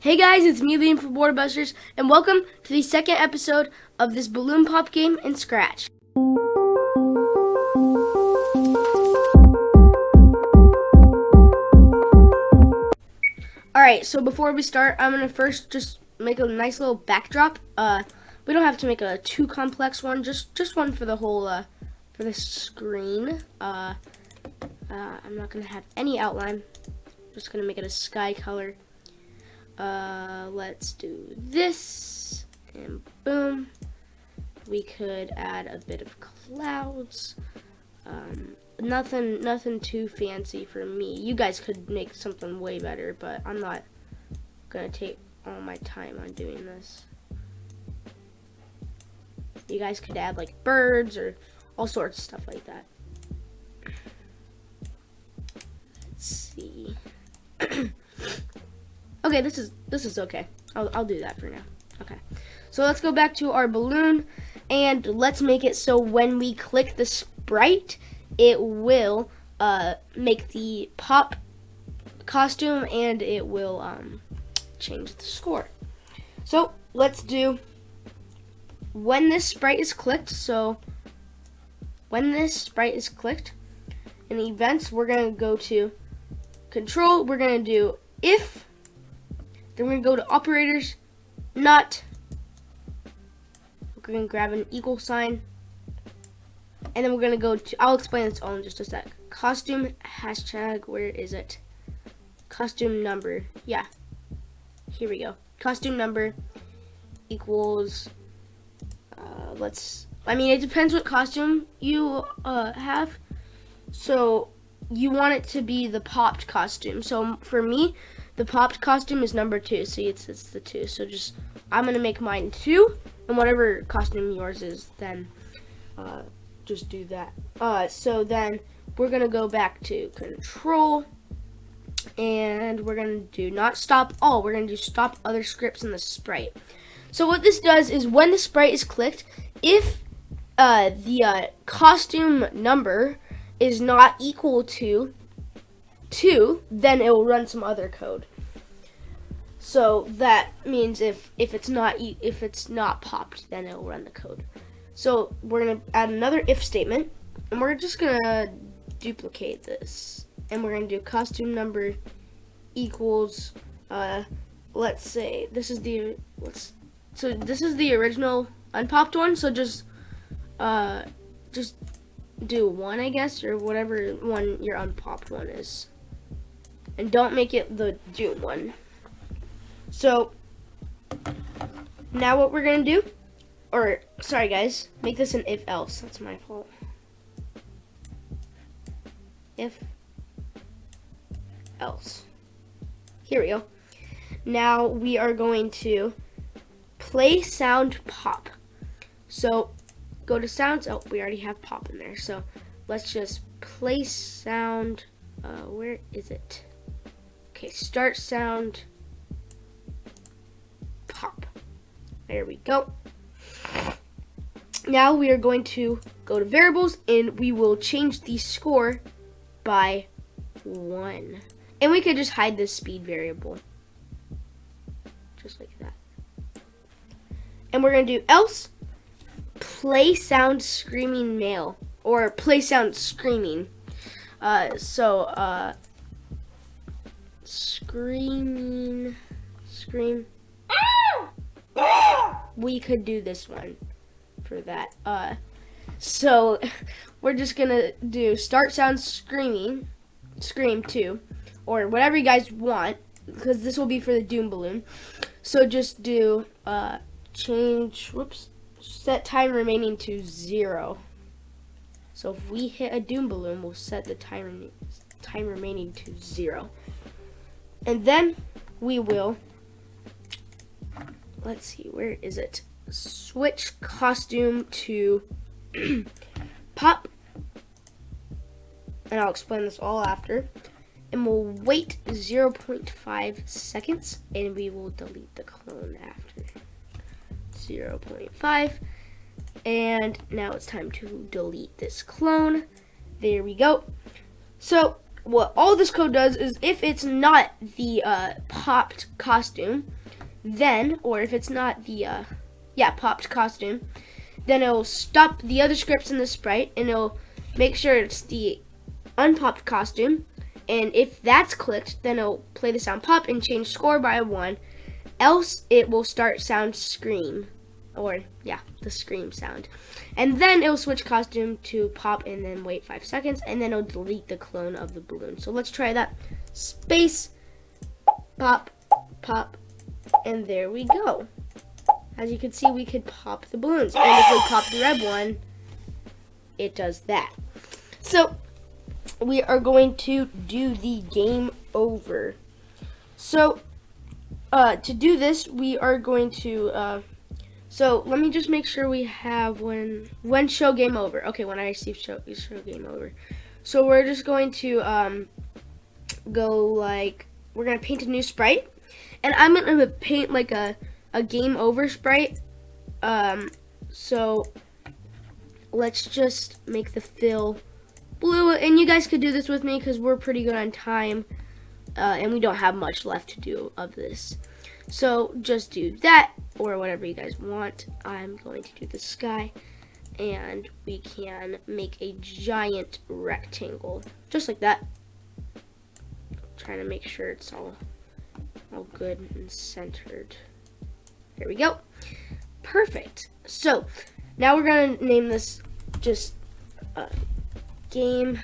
Hey guys, it's me, Liam from Border Busters, and welcome to the second episode of this balloon pop game in Scratch. Alright, so before we start, I'm going to first just make a nice little backdrop. We don't have to make a too complex one, just one for the whole, for the screen. I'm not going to have any outline, just going to make it a sky color. Let's do this, and boom. We could add a bit of clouds. Nothing too fancy for me. You guys could make something way better, but I'm not gonna take all my time on doing this. You guys could add like birds or all sorts of stuff like that. Let's see. Okay, this is okay. I'll do that for now. Okay, so let's go back to our balloon and let's make it so when we click the sprite, it will make the pop costume and it will change the score. So let's do when this sprite is clicked. So when this sprite is clicked in events, we're gonna go to control. We're gonna do if. Then we're going to go to operators, not. We're going to grab an equal sign. And then we're going to go to, I'll explain this all in just a sec. Costume, hashtag, where is it? Costume number, yeah. Here we go. Costume number equals, it depends what costume you have. So you want it to be the popped costume. So for me, the popped costume is number 2. See, it's the 2. So I'm gonna make mine 2, and whatever costume yours is, then just do that. So then we're gonna go back to control, and we're gonna do not stop all. We're gonna do stop other scripts in the sprite. So what this does is when the sprite is clicked, if the costume number is not equal to 2, then it will run some other code. So that means if it's not popped, then it will run the code. So we're gonna add another if statement, and we're just gonna duplicate this, and we're gonna do costume number equals. Let's say this is the original unpopped one. So just do 1, I guess, or whatever one your unpopped one is. And don't make it the Doom one. So now what we're gonna do, or sorry guys, make this an if else. That's my fault. If else. Here we go. Now we are going to play sound pop. So go to sounds. Oh, we already have pop in there. So let's just play sound. Where is it? Okay, start sound pop. There we go. Now we are going to go to variables and we will change the score by 1. And we could just hide this speed variable. Just like that. And we're going to do else play sound screaming male, or play sound screaming. Scream. We could do this one for that. So we're just gonna do start sound scream 2, or whatever you guys want, because this will be for the Doom balloon. So just do set time remaining to 0. So if we hit a Doom balloon, we'll set the time remaining to 0. And then we will, let's see, where is it? Switch costume to pop. And I'll explain this all after. And we'll wait 0.5 seconds and we will delete the clone after 0.5. And now it's time to delete this clone. There we go. So what all this code does is if it's not the popped costume, then, or if it's not the popped costume, then it'll stop the other scripts in the sprite and it'll make sure it's the unpopped costume. And if that's clicked, then it'll play the sound pop and change score by 1. Else it will start sound scream, or the scream sound. And then it'll switch costume to pop and then wait 5 seconds, and then it'll delete the clone of the balloon. So let's try that. Space, pop, pop, and there we go. As you can see, we could pop the balloons. And if we pop the red one, it does that. So we are going to do the game over. So to do this, we are going to so let me just make sure we have when show game over. Okay, when I receive show game over. So we're just going to go like, we're gonna paint a new sprite, and I'm gonna paint like a game over sprite. So let's just make the fill blue, and you guys could do this with me because we're pretty good on time, and we don't have much left to do of this. So just do that, or whatever you guys want. I'm going to do the sky, and we can make a giant rectangle, just like that. Trying to make sure it's all good and centered. There we go. Perfect. So now we're gonna name this just game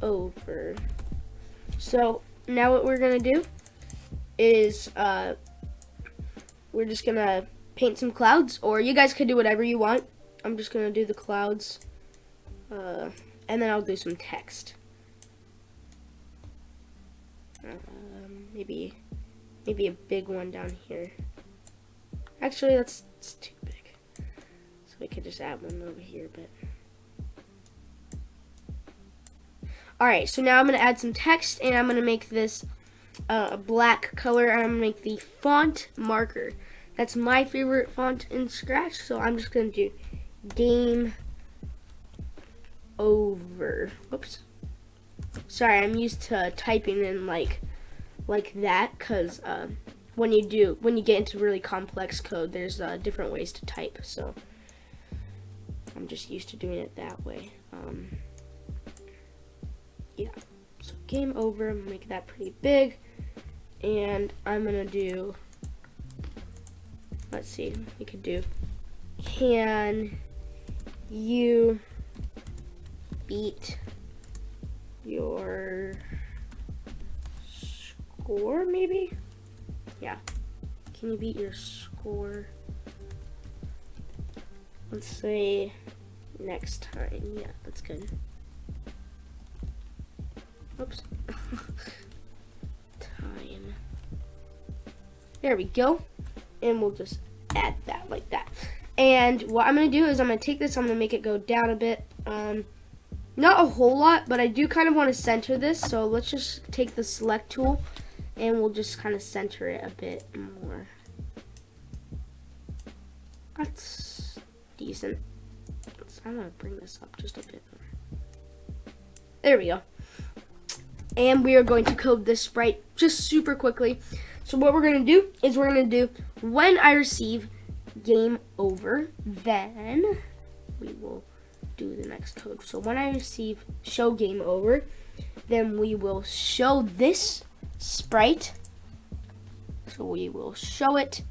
over. So now what we're gonna do is we're just gonna paint some clouds, or you guys could do whatever you want. I'm just gonna do the clouds, and then I'll do some text. Maybe a big one down here. Actually, that's too big. So we could just add one over here, but. Alright, so now I'm going to add some text, and I'm going to make this a black color, and I'm going to make the font marker. That's my favorite font in Scratch, so I'm just going to do game over. Oops. Sorry, I'm used to typing in like that, because when you get into really complex code, there's different ways to type, so I'm just used to doing it that way. Yeah, so game over, I'm gonna make that pretty big, and I'm gonna do, let's see, we could do, can you beat your score, maybe? Yeah, can you beat your score? Let's say next time. Yeah, that's good. Oops. Time. There we go. And we'll just add that like that. And what I'm going to do is I'm going to take this, I'm going to make it go down a bit. Not a whole lot, but I do kind of want to center this. So let's just take the select tool and we'll just kind of center it a bit more. That's decent. I'm going to bring this up just a bit more. There we go. And we are going to code this sprite just super quickly. So what we're going to do is we're going to do when I receive game over, then we will do the next code. So when I receive show game over, then we will show this sprite. So we will show it,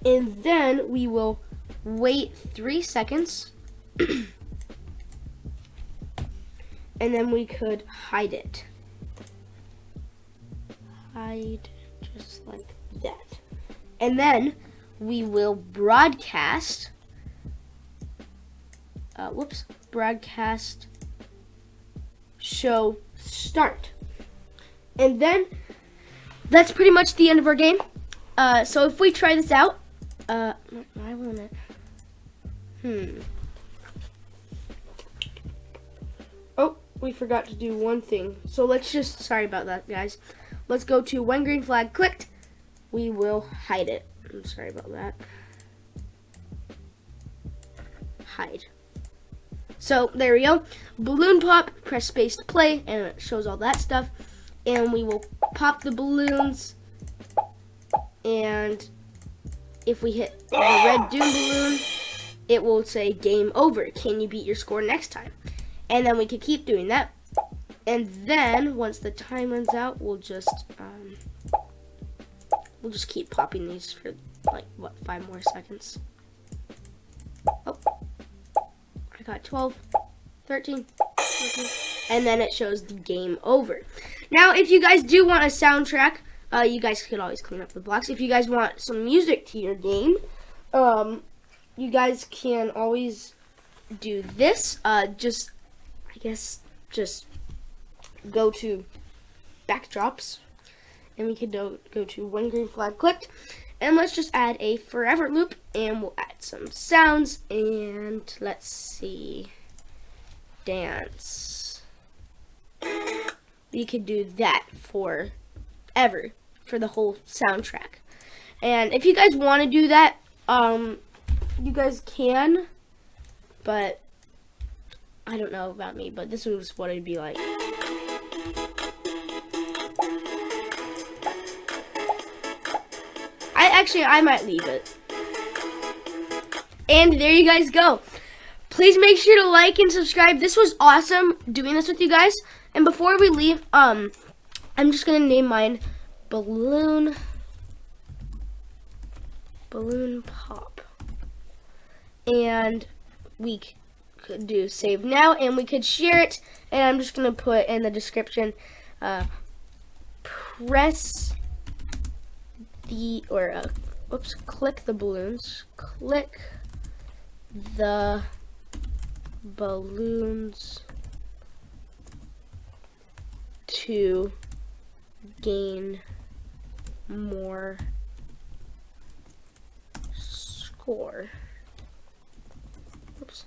and then we will wait 3 seconds. And then we could hide it. Hide just like that. And then we will broadcast. Broadcast show start. And then that's pretty much the end of our game. So if we try this out, why won't it? Oh, we forgot to do one thing. So let's just, sorry about that, guys. Let's go to when green flag clicked, we will hide it. I'm sorry about that. Hide. So there we go. Balloon pop, press space to play, and it shows all that stuff. And we will pop the balloons. And if we hit the red doom balloon, it will say game over. Can you beat your score next time? And then we can keep doing that. And then once the time runs out, we'll just keep popping these for like 5 more seconds. Oh, I got 12, 13, 14, and then it shows the game over. Now, if you guys do want a soundtrack, you guys could always clean up the blocks. If you guys want some music to your game, you guys can always do this. Just go to backdrops, and we could go to when green flag clicked, and let's just add a forever loop, and we'll add some sounds, and let's see, dance. We could do that forever for the whole soundtrack. And if you guys want to do that, you guys can, but I don't know about me, but this was what it'd be like. I might leave it. And there you guys go. Please make sure to like and subscribe. This was awesome doing this with you guys. And before we leave, I'm just gonna name mine Balloon Pop. And we could do save now, and we could share it. And I'm just gonna put in the description, click the balloons. Click the balloons to gain more score. Oops.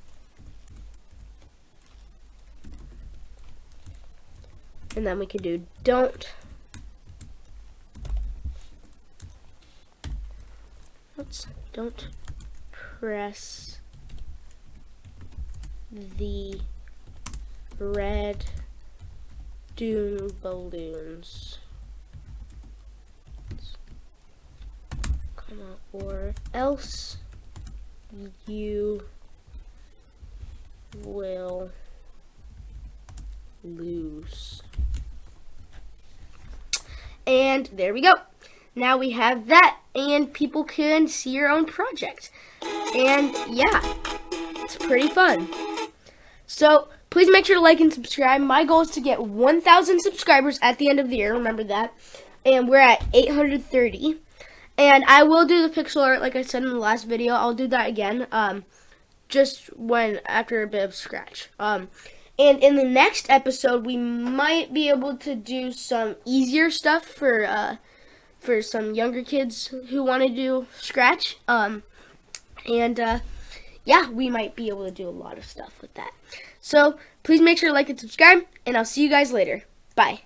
And then we can do don't press the red doom balloons. Come on, or else you will lose. And there we go. Now we have that, and people can see your own project. And yeah, it's pretty fun. So please make sure to like and subscribe. My goal is to get 1,000 subscribers at the end of the year. Remember that. And we're at 830. And I will do the pixel art like I said in the last video. I'll do that again. Just after a bit of scratch. And in the next episode, we might be able to do some easier stuff for some younger kids who want to do scratch. Yeah, we might be able to do a lot of stuff with that. So please make sure to like and subscribe, and I'll see you guys later. Bye.